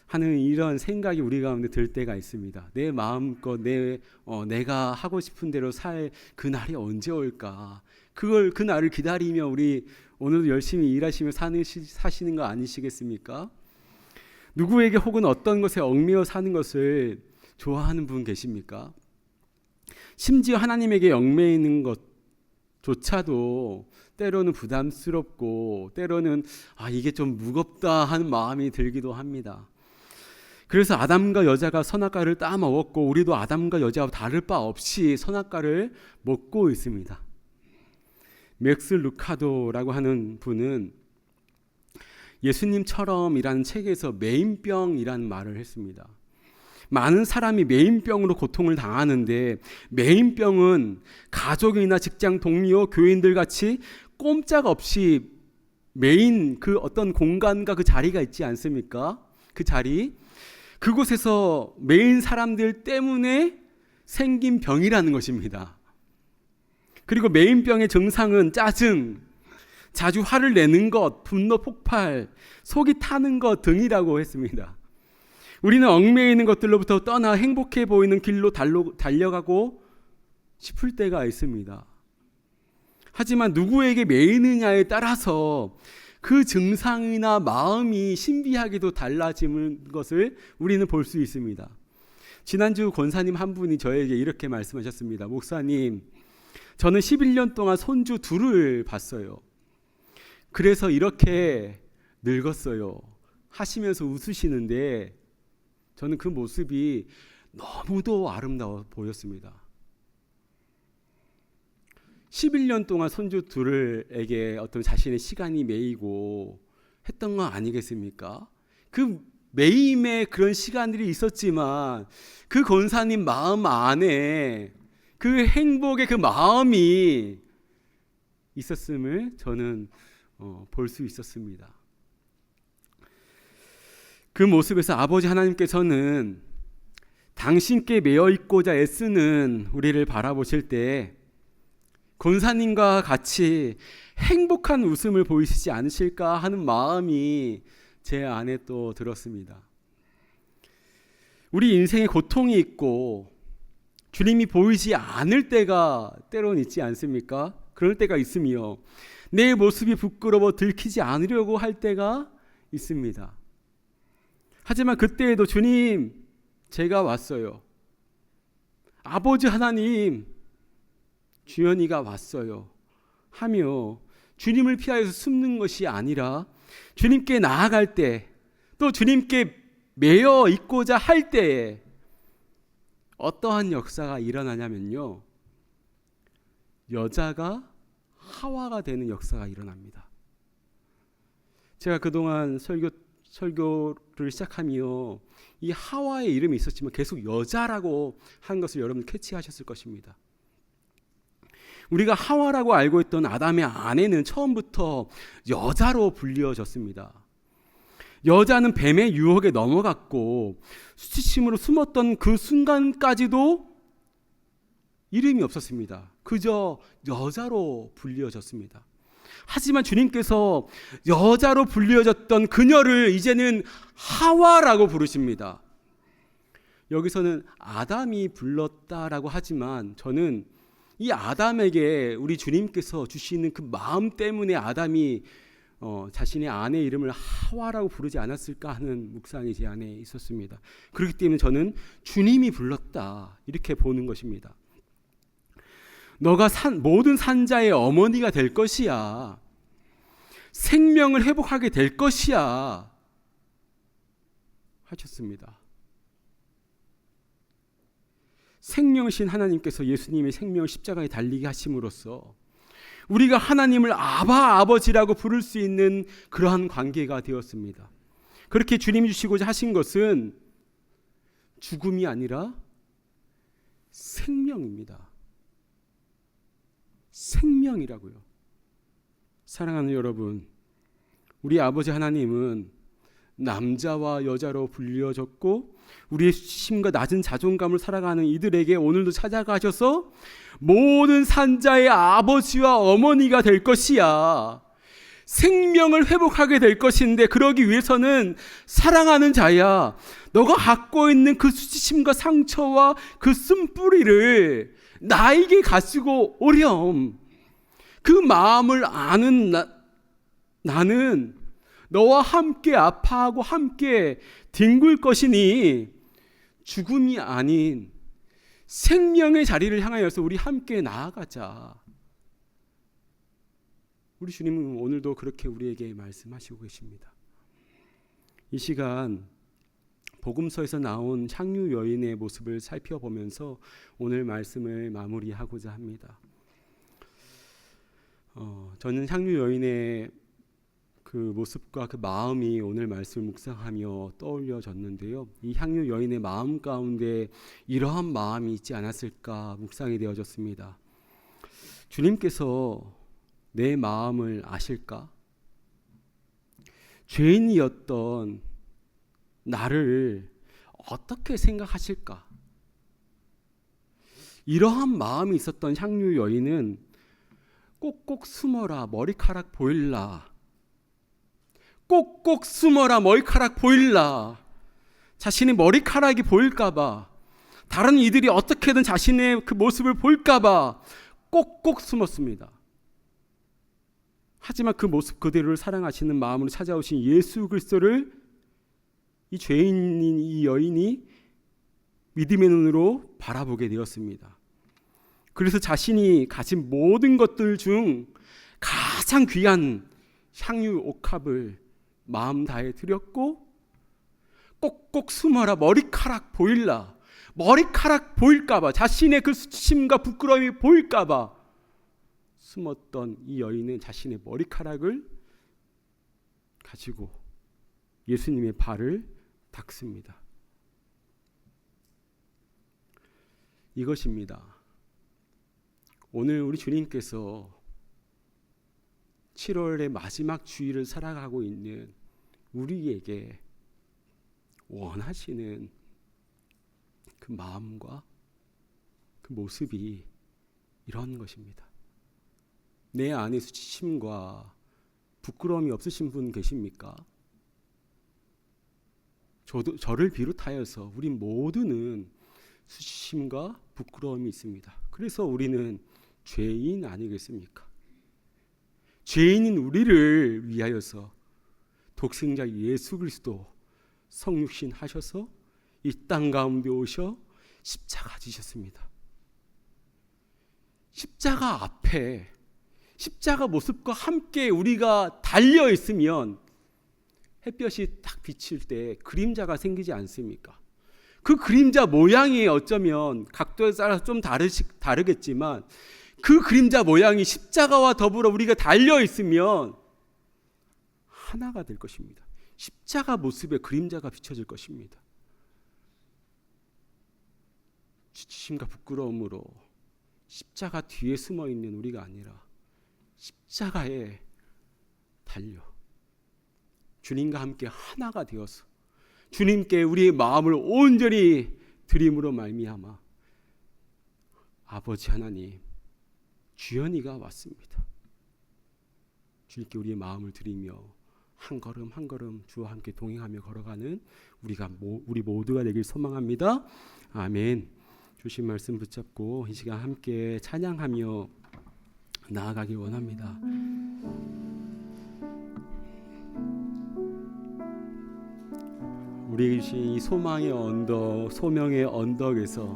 하는 이런 생각이 우리 가운데 들 때가 있습니다. 내 마음껏 내가 하고 싶은 대로 살 그 날이 언제 올까? 그 날을 기다리며 우리 오늘도 열심히 일하시며 사시는 거 아니시겠습니까? 누구에게 혹은 어떤 것에 얽매여 사는 것을 좋아하는 분 계십니까? 심지어 하나님에게 얽매여 있는 것조차도 때로는 부담스럽고 때로는 이게 좀 무겁다 하는 마음이 들기도 합니다. 그래서 아담과 여자가 선악과를 따먹었고 우리도 아담과 여자와 다를 바 없이 선악과를 먹고 있습니다. 맥스 루카도라고 하는 분은 예수님처럼이라는 책에서 메인병이라는 말을 했습니다. 많은 사람이 메인병으로 고통을 당하는데 메인병은 가족이나 직장 동료, 교인들 같이 꼼짝없이 메인 그 어떤 공간과 그 자리가 있지 않습니까? 그 자리, 그곳에서 메인 사람들 때문에 생긴 병이라는 것입니다. 그리고 메인병의 증상은 짜증, 자주 화를 내는 것, 분노 폭발, 속이 타는 것 등이라고 했습니다. 우리는 얽매이는 것들로부터 떠나 행복해 보이는 길로 달려가고 싶을 때가 있습니다. 하지만 누구에게 매이느냐에 따라서 그 증상이나 마음이 신비하게도 달라지는 것을 우리는 볼 수 있습니다. 지난주 권사님 한 분이 저에게 이렇게 말씀하셨습니다. 목사님, 저는 11년 동안 손주 둘을 봤어요. 그래서 이렇게 늙었어요 하시면서 웃으시는데 저는 그 모습이 너무도 아름다워 보였습니다. 11년 동안 손주 둘에게 어떤 자신의 시간이 매이고 했던 건 아니겠습니까? 그 매임의 그런 시간들이 있었지만 그 권사님 마음 안에 그 행복의 그 마음이 있었음을 저는 볼 수 있었습니다. 그 모습에서 아버지 하나님께서는 당신께 매여 있고자 애쓰는 우리를 바라보실 때 권사님과 같이 행복한 웃음을 보이시지 않으실까 하는 마음이 제 안에 또 들었습니다. 우리 인생에 고통이 있고 주님이 보이지 않을 때가 때론 있지 않습니까? 그럴 때가 있으며 내 모습이 부끄러워 들키지 않으려고 할 때가 있습니다. 하지만 그때에도 주님, 제가 왔어요. 아버지 하나님, 주연이가 왔어요 하며 주님을 피하여서 숨는 것이 아니라 주님께 나아갈 때, 또 주님께 매여 있고자 할 때에 어떠한 역사가 일어나냐면요, 여자가 하와가 되는 역사가 일어납니다. 제가 그동안 설교를 시작하며 이 하와의 이름이 있었지만 계속 여자라고 한 것을 여러분 캐치하셨을 것입니다. 우리가 하와라고 알고 있던 아담의 아내는 처음부터 여자로 불리어졌습니다. 여자는 뱀의 유혹에 넘어갔고 수치심으로 숨었던 그 순간까지도 이름이 없었습니다. 그저 여자로 불리어졌습니다. 하지만 주님께서 여자로 불리어졌던 그녀를 이제는 하와라고 부르십니다. 여기서는 아담이 불렀다라고 하지만 저는 이 아담에게 우리 주님께서 주시는 그 마음 때문에 아담이 자신의 아내의 이름을 하와라고 부르지 않았을까 하는 묵상이 제 안에 있었습니다. 그렇기 때문에 저는 주님이 불렀다 이렇게 보는 것입니다. 너가 모든 산자의 어머니가 될 것이야. 생명을 회복하게 될 것이야 하셨습니다. 생명이신 하나님께서 예수님의 생명을 십자가에 달리게 하심으로써 우리가 하나님을 아버지라고 부를 수 있는 그러한 관계가 되었습니다. 그렇게 주님이 주시고자 하신 것은 죽음이 아니라 생명입니다. 생명이라고요. 사랑하는 여러분, 우리 아버지 하나님은 남자와 여자로 불려졌고 우리의 수치심과 낮은 자존감을 살아가는 이들에게 오늘도 찾아가셔서 모든 산자의 아버지와 어머니가 될 것이야. 생명을 회복하게 될 것인데 그러기 위해서는 사랑하는 자야. 너가 갖고 있는 그 수치심과 상처와 그 쓴뿌리를 나에게 가지고 오렴. 그 마음을 아는 나는 너와 함께 아파하고 함께 뒹굴 것이니 죽음이 아닌 생명의 자리를 향하여서 우리 함께 나아가자. 우리 주님은 오늘도 그렇게 우리에게 말씀하시고 계십니다. 이 시간 복음서에서 나온 향유 여인의 모습을 살펴보면서 오늘 말씀을 마무리하고자 합니다. 저는 향유 여인의 그 모습과 그 마음이 오늘 말씀을 묵상하며 떠올려졌는데요. 이 향유 여인의 마음 가운데 이러한 마음이 있지 않았을까 묵상이 되어졌습니다. 주님께서 내 마음을 아실까? 죄인이었던 나를 어떻게 생각하실까? 이러한 마음이 있었던 향유 여인은 꼭꼭 숨어라 머리카락 보일라. 꼭꼭 숨어라 머리카락 보일라. 자신의 머리카락이 보일까봐, 다른 이들이 어떻게든 자신의 그 모습을 볼까봐 꼭꼭 숨었습니다. 하지만 그 모습 그대로를 사랑하시는 마음으로 찾아오신 예수 그리스도를 이 죄인인 이 여인이 믿음의 눈으로 바라보게 되었습니다. 그래서 자신이 가진 모든 것들 중 가장 귀한 향유 옥합을 마음 다해 드렸고, 꼭꼭 숨어라 머리카락 보일라. 머리카락 보일까봐, 자신의 그 수치심과 부끄러움이 보일까봐 숨었던 이 여인은 자신의 머리카락을 가지고 예수님의 발을 닦습니다. 이것입니다. 오늘 우리 주님께서 7월의 마지막 주일을 살아가고 있는 우리에게 원하시는 그 마음과 그 모습이 이런 것입니다. 내 안에 수치심과 부끄러움이 없으신 분 계십니까? 저를 비롯하여서 우리 모두는 수치심과 부끄러움이 있습니다. 그래서 우리는 죄인 아니겠습니까? 죄인인 우리를 위하여서 독생자 예수 그리스도 성육신 하셔서 이 땅 가운데 오셔 십자가 지셨습니다. 십자가 앞에, 십자가 모습과 함께 우리가 달려 있으면 햇볕이 딱 비칠 때 그림자가 생기지 않습니까? 그 그림자 모양이 어쩌면 각도에 따라서 좀 다르겠지만 그 그림자 모양이 십자가와 더불어 우리가 달려 있으면 하나가 될 것입니다. 십자가 모습의 그림자가 비춰질 것입니다. 수치심과 부끄러움으로 십자가 뒤에 숨어 있는 우리가 아니라 십자가에 달려 주님과 함께 하나가 되어서 주님께 우리의 마음을 온전히 드림으로 말미암아 아버지 하나님 주연이가 왔습니다. 주님께 우리의 마음을 드리며 한 걸음 한 걸음 주와 함께 동행하며 걸어가는 우리 모두가 되길 소망합니다. 아멘. 주신 말씀 붙잡고 이 시간 함께 찬양하며 나아가길 원합니다. 우리에게 주신 이 소망의 언덕, 소명의 언덕에서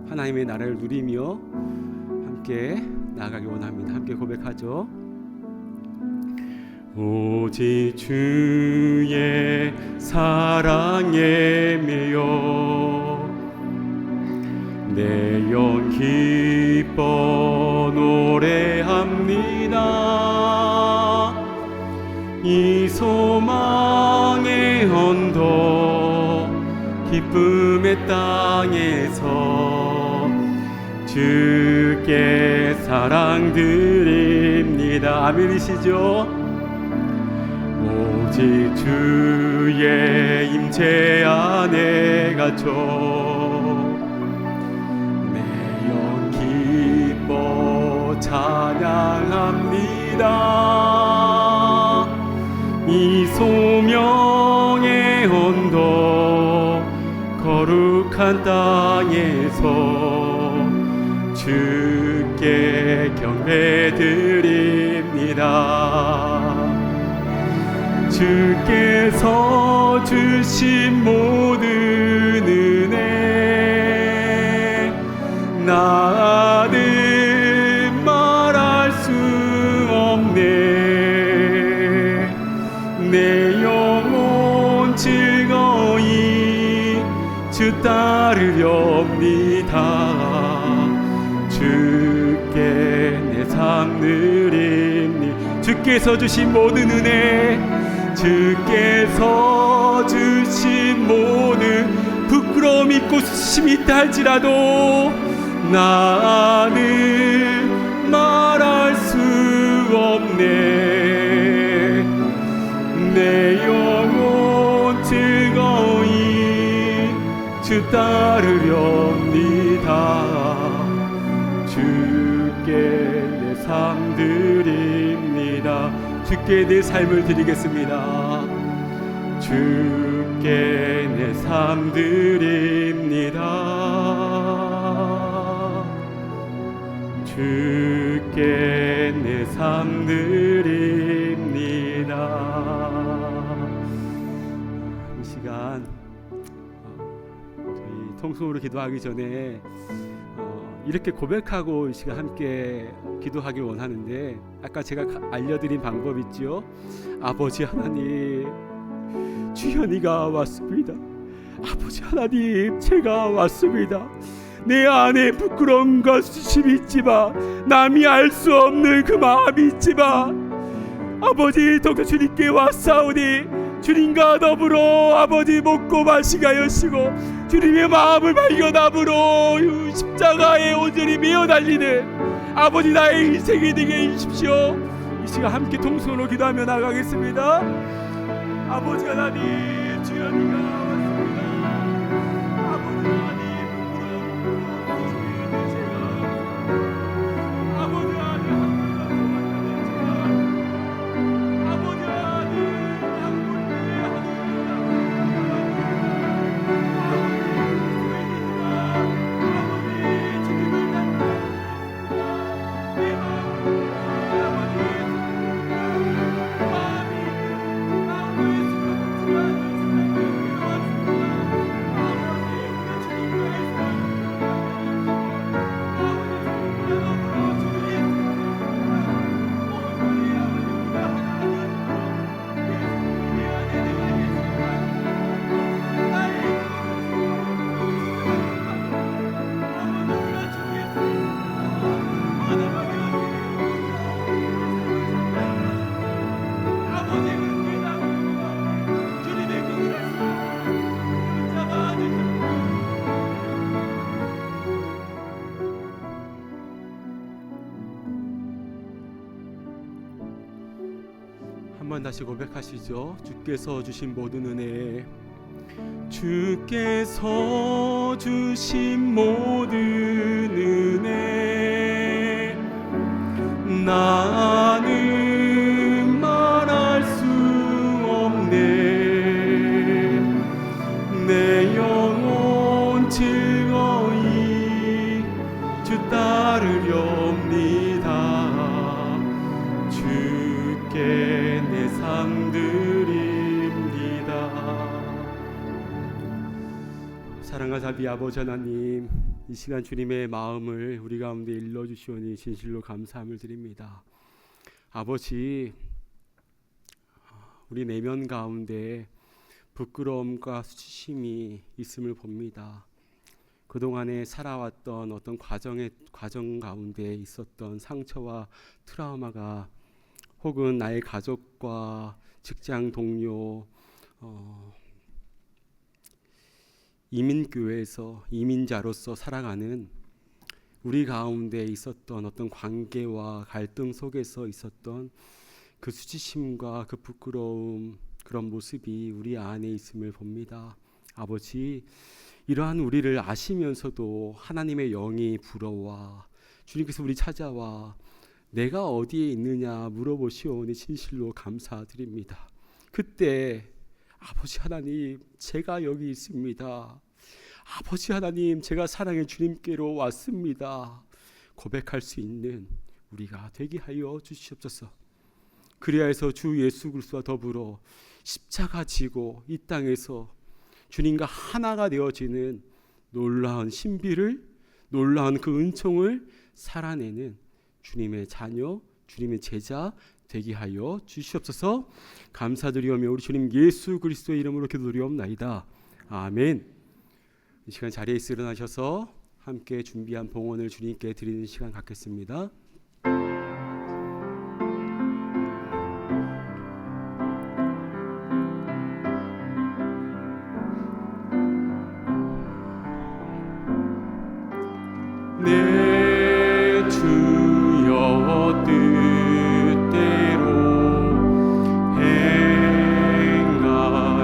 하나님의 나라를 누리며 함께 나아가길 원합니다. 함께 고백하죠. 오직 주의 사랑에 매여 내 영 기뻐 노래합니다. 이 소망의 언덕 기쁨의 땅에서 주께 사랑 드립니다. 아멘이시죠? 오직 주의 임재 안에 갇혀 내 영 기뻐 찬양합니다. 이 소명의 언덕 거룩한 땅에서 주께 경배드립니다. 주께서 주신 모든 은혜 나는 말할 수 없네. 내 영혼 즐거이 주 따르렵니다. 주께 내 삶 드립니다. 주께서 주신 모든 은혜, 주께서 주신 모든 부끄러움 있고 수심이 있다 할지라도 나는 말할 수 없네. 내 영혼 즐거이 주 따르렵니다. 주께 내 주께 내 삶을 드리겠습니다. 주께 내 삶 드립니다. 주께 내 삶 드립니다. 이 시간 저희 통성으로 기도하기 전에 이렇게 고백하고 이 시간 함께 기도하길 원하는데, 아까 제가 알려드린 방법 있죠? 아버지 하나님, 주현이가 왔습니다. 아버지 하나님, 제가 왔습니다. 내 안에 부끄러움과 수치심이 있지만, 남이 알 수 없는 그 마음이 있지만, 아버지 더욱더 주님께 왔사오니 주님과 더불어 아버지 먹고 마시게 하시고, 주님의 마음을 발견함으로 십자가에 온전히 매어 달리는 아버지 나의 인생이 되게 해주십시오. 이 시간 함께 통성으로 기도하며 나가겠습니다. 아버지 하나님, 주연이가 왔습니다. 아버지 하나님, 부끄러운 제가 아버지 하나님, 아버지 하나님, 한번 다시 고백하시죠. 주께서 주신 모든 은혜, 주께서 주신 모든 은혜, 나는 말할 수 없네. 내 영혼 즐거이 주 따르렵니다. 주께 내 삶 드립니다. 사랑과 자비 아버지 하나님, 이 시간 주님의 마음을 우리 가운데 일러주시오니 진실로 감사함을 드립니다. 아버지, 우리 내면 가운데 부끄러움과 수치심이 있음을 봅니다. 그동안에 살아왔던 어떤 과정 가운데 있었던 상처와 트라우마가, 혹은 나의 가족과 직장 동료, 이민교회에서 이민자로서 살아가는 우리 가운데 있었던 어떤 관계와 갈등 속에서 있었던 그 수치심과 그 부끄러움, 그런 모습이 우리 안에 있음을 봅니다. 아버지, 이러한 우리를 아시면서도 하나님의 영이 불어와 주님께서 우리 찾아와 내가 어디에 있느냐 물어보시오니 진실로 감사드립니다. 그때 아버지 하나님, 제가 여기 있습니다. 아버지 하나님, 제가 사랑의 주님께로 왔습니다. 고백할 수 있는 우리가 되게 하여 주시옵소서. 그리하여서 주 예수 그리스도와 더불어 십자가 지고 이 땅에서 주님과 하나가 되어지는 놀라운 신비를, 놀라운 그 은총을 살아내는 주님의 자녀, 주님의 제자 되게 하여 주시옵소서. 감사드리오며 우리 주님 예수 그리스도의 이름으로 기도드리옵나이다. 아멘. 이 시간 자리에 일어나셔서 함께 준비한 봉헌을 주님께 드리는 시간 갖겠습니다. 내 주여 뜻대로 행하시옵소서.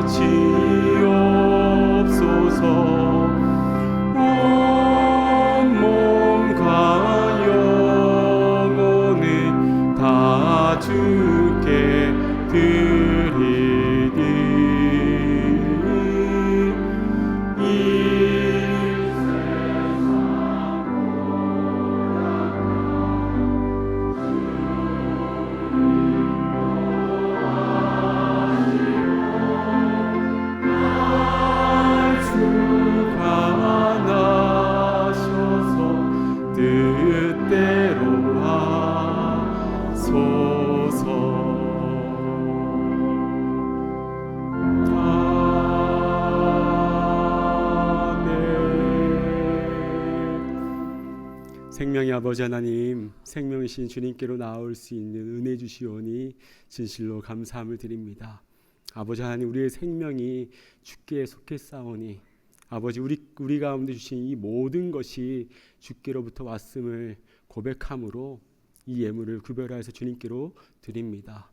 온 몸과 영혼을 다 주께 생명의 아버지 하나님, 생명이신 주님께로 나올 수 있는 은혜 주시오니 진실로 감사함을 드립니다. 아버지 하나님, 우리의 생명이 주께 속했사오니 아버지, 우리 가운데 주신 이 모든 것이 주께로부터 왔음을 고백함으로 이 예물을 구별하여서 주님께로 드립니다.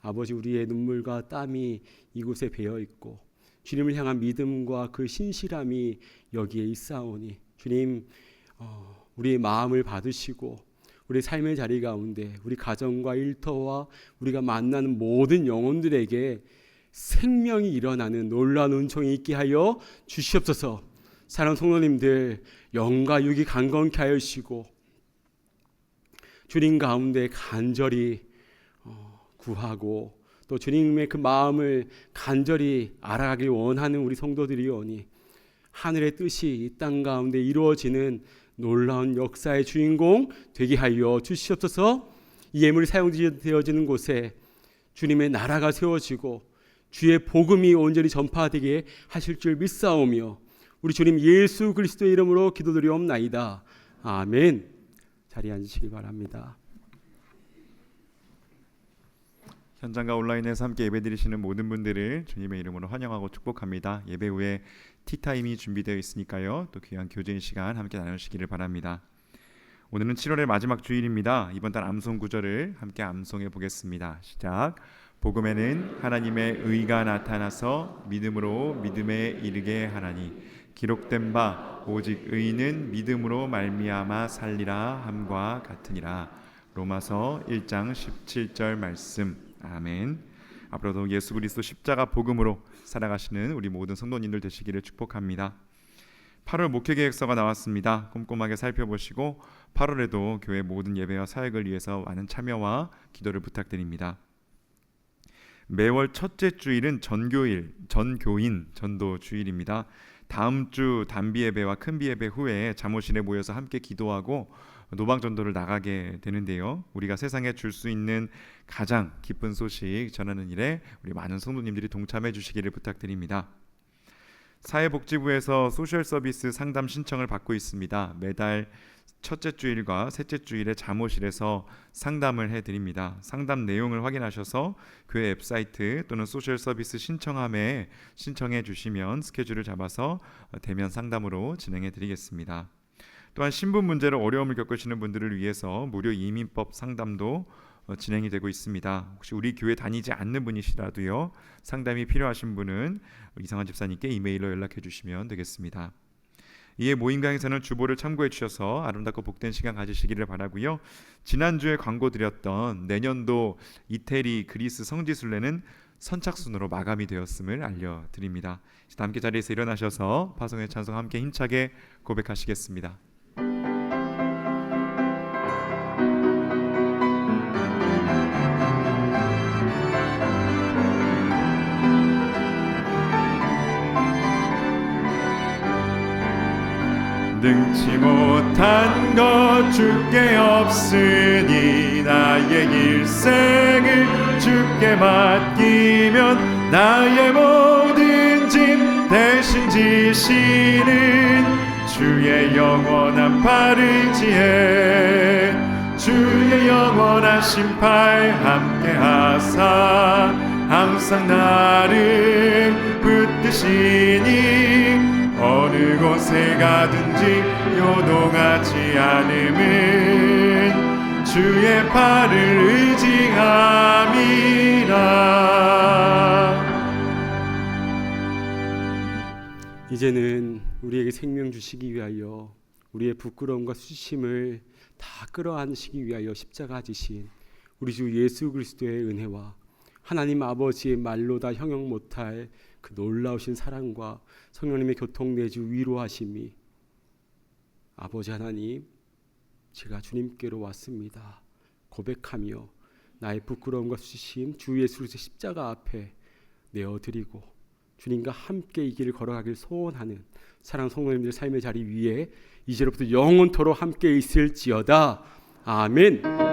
아버지, 우리의 눈물과 땀이 이곳에 배어 있고 주님을 향한 믿음과 그 신실함이 여기에 있사오니 주님, 우리의 마음을 받으시고 우리 삶의 자리 가운데 우리 가정과 일터와 우리가 만나는 모든 영혼들에게 생명이 일어나는 놀라운 은총이 있게 하여 주시옵소서. 사랑하는 성도님들, 영과 육이 강건케 하여 주시고 주님 가운데 간절히 구하고 또 주님의 그 마음을 간절히 알아가길 원하는 우리 성도들이오니 하늘의 뜻이 이 땅 가운데 이루어지는 놀라운 역사의 주인공 되게 하여 주시옵소서. 이 예물이 사용되어지는 곳에 주님의 나라가 세워지고 주의 복음이 온전히 전파되게 하실 줄 믿사오며 우리 주님 예수 그리스도의 이름으로 기도드리옵나이다. 아멘. 자리에 앉으시기 바랍니다. 현장과 온라인에서 함께 예배드리시는 모든 분들을 주님의 이름으로 환영하고 축복합니다. 예배 후에 티타임이 준비되어 있으니까요. 또 귀한 교제의 시간 함께 나누시기를 바랍니다. 오늘은 7월의 마지막 주일입니다. 이번 달 암송 구절을 함께 암송해 보겠습니다. 시작. 복음에는 하나님의 의가 나타나서 믿음으로 믿음에 이르게 하나니 기록된 바 오직 의인은 믿음으로 말미암아 살리라 함과 같으니라. 로마서 1장 17절 말씀. 아멘. 앞으로도 예수 그리스도 십자가 복음으로 살아가시는 우리 모든 성도님들 되시기를 축복합니다. 8월 목회계획서가 나왔습니다. 꼼꼼하게 살펴보시고 8월에도 교회 모든 예배와 사역을 위해서 많은 참여와 기도를 부탁드립니다. 매월 첫째 주일은 전교인 전도 주일입니다. 다음 주 단비 예배와 큰비 예배 후에 잠옷실에 모여서 함께 기도하고 노방 전도를 나가게 되는데요. 우리가 세상에 줄 수 있는 가장 기쁜 소식 전하는 일에 우리 많은 성도님들이 동참해 주시기를 부탁드립니다. 사회복지부에서 소셜 서비스 상담 신청을 받고 있습니다. 매달 첫째 주일과 셋째 주일에 잠옷실에서 상담을 해드립니다. 상담 내용을 확인하셔서 교회 웹사이트 또는 소셜 서비스 신청함에 신청해 주시면 스케줄을 잡아서 대면 상담으로 진행해 드리겠습니다. 또한 신분 문제로 어려움을 겪으시는 분들을 위해서 무료 이민법 상담도 진행이 되고 있습니다. 혹시 우리 교회 다니지 않는 분이시라도요, 상담이 필요하신 분은 이상한 집사님께 이메일로 연락해 주시면 되겠습니다. 이에 모임 강의서는 주보를 참고해 주셔서 아름답고 복된 시간 가지시기를 바라고요. 지난주에 광고 드렸던 내년도 이태리 그리스 성지순례는 선착순으로 마감이 되었음을 알려드립니다. 다 함께 자리에서 일어나셔서 파송의 찬송 함께 힘차게 고백하시겠습니다. 능치 못한 것 주께 없으니 나의 일생을 주께 맡기면 나의 모든 짐 대신 지시는 주의 영원한 팔을 지혜 주의 영원한 심팔 함께 하사 항상 나를 붙드시니 어느 곳에 가든지 요동하지 않음은 주의 팔을 의지함이라. 이제는 우리에게 생명 주시기 위하여 우리의 부끄러움과 수치심을 다 끌어안으시기 위하여 십자가 지신 우리 주 예수 그리스도의 은혜와 하나님 아버지의 말로 다 형용 못할 그 놀라우신 사랑과 성령님의 교통내주 위로하심이 아버지 하나님, 제가 주님께로 왔습니다. 고백하며 나의 부끄러움과 수치심 주 예수 그리스도의 십자가 앞에 내어드리고 주님과 함께 이 길을 걸어가길 소원하는 사랑하는 성도님들 삶의 자리 위에 이제로부터 영원토록 함께 있을지어다. 아멘.